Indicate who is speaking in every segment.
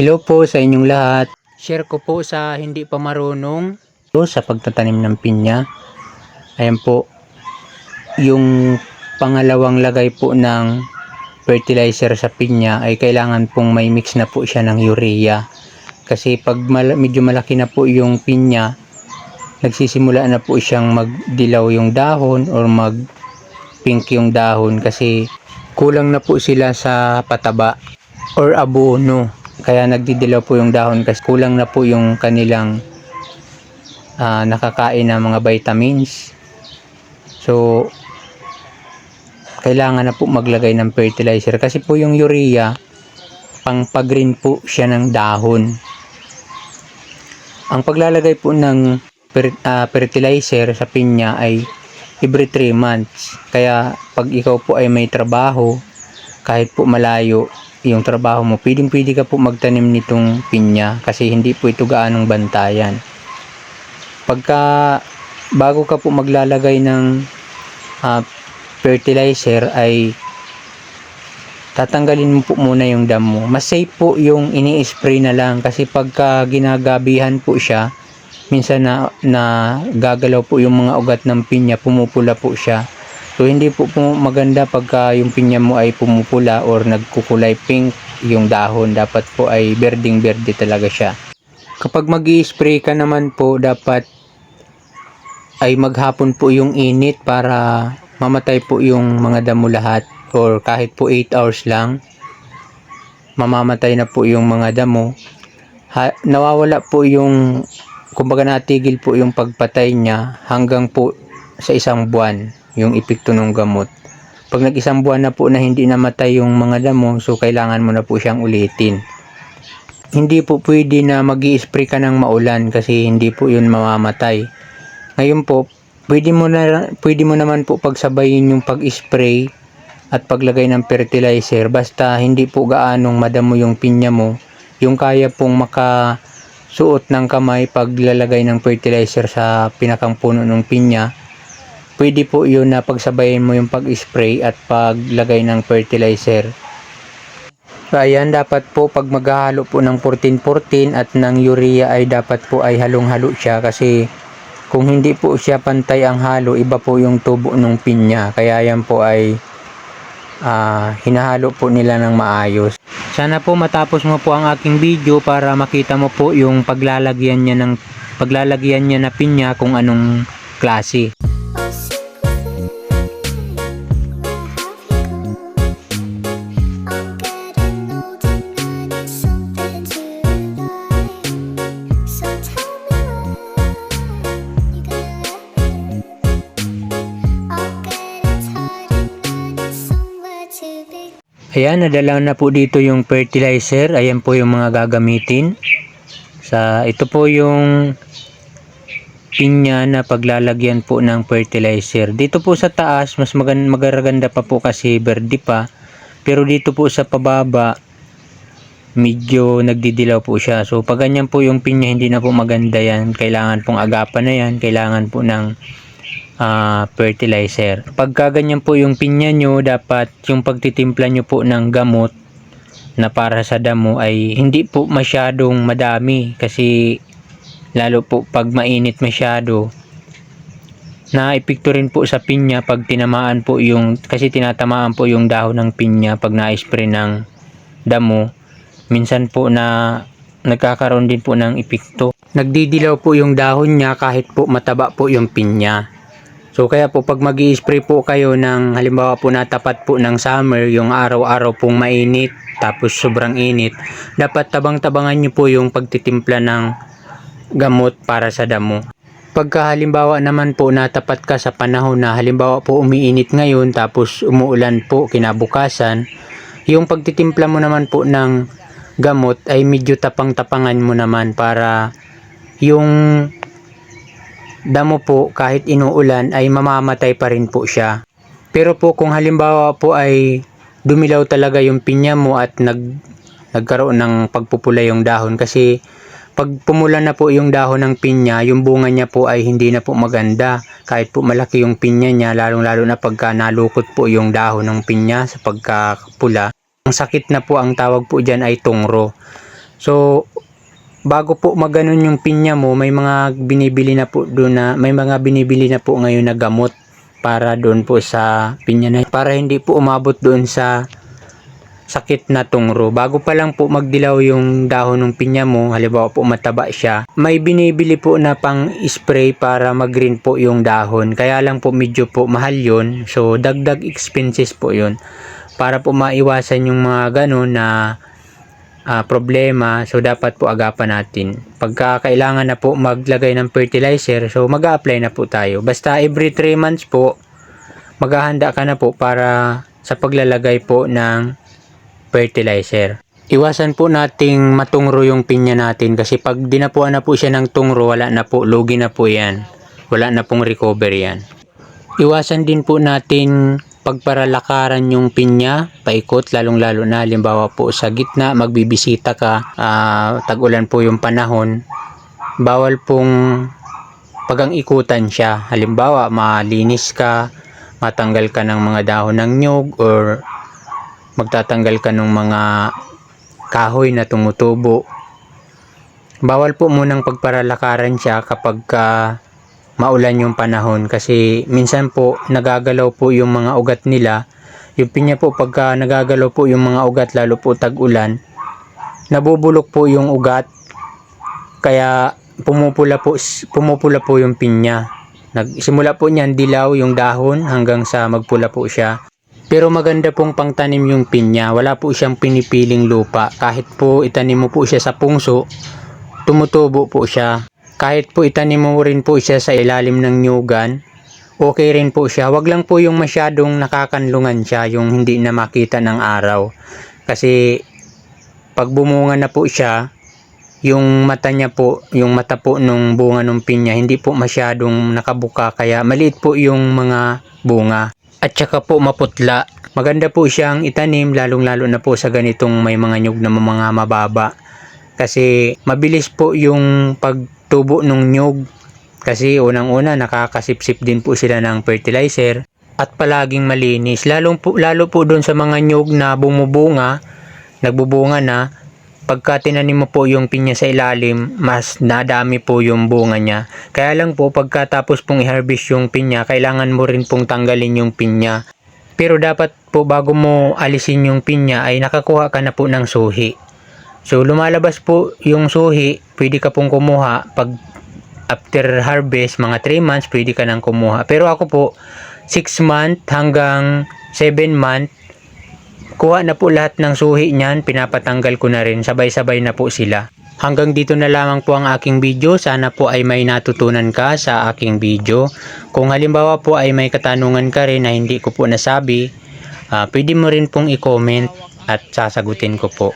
Speaker 1: Hello po sa inyong lahat. Share ko po sa hindi pa marunong sa pagtatanim ng pinya. Ayan po, yung pangalawang lagay po ng fertilizer sa pinya ay kailangan pong may mix na po siya ng urea. Kasi pag medyo malaki na po yung pinya, nagsisimula na po siyang magdilaw yung dahon or mag pink yung dahon kasi kulang na po sila sa pataba or abono. Kaya nagdidilaw po yung dahon kasi kulang na po yung kanilang nakakain ng mga vitamins. So kailangan na po maglagay ng fertilizer kasi po yung urea pang pag-green po siya ng dahon. Ang paglalagay po ng fertilizer sa pinya ay every 3 months. Kaya pag ikaw po ay may trabaho, kahit po malayo yung trabaho mo, pwede ka po magtanim nitong pinya kasi hindi po ito gaanong bantayan. Pagka bago ka po maglalagay ng fertilizer ay tatanggalin mo po muna yung damo. Mas safe po yung ini-spray na lang kasi pagka ginagabihan po siya, minsan na gagalaw po yung mga ugat ng pinya, pumupula po siya. So hindi po maganda pagka yung pinya mo ay pumupula or nagkukulay pink yung dahon. Dapat po ay berdeng-berde talaga siya. Kapag mag-i-spray ka naman po, dapat ay maghapon po yung init para mamatay po yung mga damo lahat, or kahit po 8 hours lang mamamatay na po yung mga damo. Nawawala po yung, kumbaga natigil po yung pagpatay niya hanggang po sa 1 buwan yung epekto ng gamot. Pag nag-1 buwan na po na hindi namatay yung mga damo, so kailangan mo na po siyang ulitin. Hindi po pwede na mag-i-spray ka ng maulan kasi hindi po yun mamamatay. Ngayon po, pwede mo naman po pagsabayin yung pag-spray at paglagay ng fertilizer, basta hindi po gaanong madamo yung pinya mo, yung kaya pong makasuot ng kamay paglalagay ng fertilizer sa pinakang puno ng pinya. Pwede po yun na pagsabayin mo yung pag-spray at paglagay ng fertilizer. So ayan, dapat po pag maghahalo po ng 14-14 at ng urea ay dapat po ay halong-halo siya kasi kung hindi po siya pantay ang halo, iba po yung tubo ng pinya. Kaya yan po ay hinahalo po nila ng maayos. Sana po matapos mo po ang aking video para makita mo po yung paglalagyan niya na pinya kung anong klase. Ayan, nadala na po dito yung fertilizer. Ayan po yung mga gagamitin. Ito po yung pinya na paglalagyan po ng fertilizer. Dito po sa taas, mas magaganda pa po kasi verde pa. Pero dito po sa pababa, medyo nagdidilaw po siya. So pag ganyan po yung pinya, hindi na po maganda yan. Kailangan pong agapan na yan. Kailangan po ng fertilizer. Pagka ganyan po yung pinya nyo, dapat yung pagtitimpla nyo po ng gamot na para sa damo ay hindi po masyadong madami kasi lalo po pag mainit masyado, naepekto rin po sa pinya pag tinamaan po kasi tinatamaan po yung dahon ng pinya pag na-spray ng damo. Minsan po na nagkakaroon din po ng epekto. Nagdidilaw po yung dahon niya kahit po mataba po yung pinya. So kaya po pag mag-i-spray po kayo ng, halimbawa po natapat po ng summer, yung araw-araw pong mainit tapos sobrang init, dapat tabang-tabangan nyo po yung pagtitimpla ng gamot para sa damo. Pagka halimbawa naman po natapat ka sa panahon na halimbawa po umiinit ngayon tapos umuulan po kinabukasan, yung pagtitimpla mo naman po ng gamot ay medyo tapang-tapangan mo naman para yung damo po kahit inuulan ay mamamatay pa rin po siya. Pero po kung halimbawa po ay dumilaw talaga yung pinya mo at nagkaroon ng pagpupula yung dahon, kasi pag pumula na po yung dahon ng pinya, yung bunga niya po ay hindi na po maganda kahit po malaki yung pinya niya, lalong-lalo na pagka nalukot po yung dahon ng pinya sa pagkapula. Ang sakit na po, ang tawag po dyan ay tungro. So, bago po maganon yung pinya mo, may mga binibili na po doon na, may mga binibili na po ngayon na gamot para doon po sa pinya na, para hindi po umabot doon sa sakit na tungro. Bago pa lang po magdilaw yung dahon ng pinya mo, halimbawa po mataba siya, may binibili po na pang spray para mag-green po yung dahon. Kaya lang po medyo po mahal yun. So, dagdag expenses po yun. Para po maiwasan yung mga ganun na problema, so dapat po agapan natin. Pagka kailangan na po maglagay ng fertilizer, so mag-a-apply na po tayo. Basta every 3 months po, maghahanda ka na po para sa paglalagay po ng fertilizer. Iwasan po nating matungro yung pinya natin kasi pag dinapuan na po siya ng tungro, wala na po, lugi na po yan. Wala na pong recovery yan. Iwasan din po natin pagparalakaran yung pinya, paikot, lalong-lalo na halimbawa po sa gitna, magbibisita ka, tag-ulan po yung panahon, bawal pong pagang-ikutan siya. Halimbawa, malinis ka, matanggal ka ng mga dahon ng nyug or magtatanggal ka ng mga kahoy na tumutubo. Bawal po munang pagparalakaran siya kapag maulan yung panahon kasi minsan po nagagalaw po yung mga ugat nila. Yung pinya po pagka nagagalaw po yung mga ugat, lalo po tag-ulan, nabubulok po yung ugat, kaya pumupula po yung pinya. Nagsimula po niyan dilaw yung dahon hanggang sa magpula po siya. Pero maganda pong pangtanim yung pinya, wala po siyang pinipiling lupa. Kahit po itanim mo po siya sa pungso, tumutubo po siya. Kahit po itanim mo rin po siya sa ilalim ng nyugan, okay rin po siya. Wag lang po yung masyadong nakakanlungan siya, yung hindi na makita ng araw. Kasi pag bumunga na po siya, yung mata niya po, yung mata po nung bunga ng pinya, hindi po masyadong nakabuka, kaya maliit po yung mga bunga. At saka po maputla. Maganda po siyang itanim, lalong-lalo na po sa ganitong may mga nyug na mga mababa. Kasi mabilis po yung pagtubo ng nyug. Kasi unang-una nakakasipsip din po sila ng fertilizer at palaging malinis. Lalo po doon sa mga nyug na bumubunga, nagbubunga na, pagka tinanim mo po yung pinya sa ilalim, mas nadami po yung bunga niya. Kaya lang po pagkatapos pong i-harvest yung pinya, kailangan mo rin pong tanggalin yung pinya. Pero dapat po bago mo alisin yung pinya ay nakakuha ka na po ng suhi. So lumalabas po yung suhi, pwede ka pong kumuha. Pag after harvest, mga 3 months, pwede ka nang kumuha. Pero ako po, 6 months hanggang 7 months, kuha na po lahat ng suhi niyan, pinapatanggal ko na rin, sabay-sabay na po sila. Hanggang dito na lamang po ang aking video. Sana po ay may natutunan ka sa aking video. Kung halimbawa po ay may katanungan ka rin na hindi ko po nasabi, pwede mo rin pong i-comment at sasagutin ko po.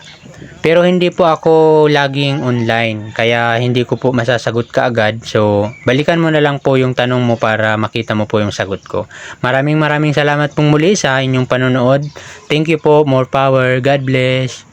Speaker 1: Pero hindi po ako laging online, kaya hindi ko po masasagot kaagad. So, balikan mo na lang po yung tanong mo para makita mo po yung sagot ko. Maraming salamat pong muli sa inyong panonood. Thank you po. More power. God bless.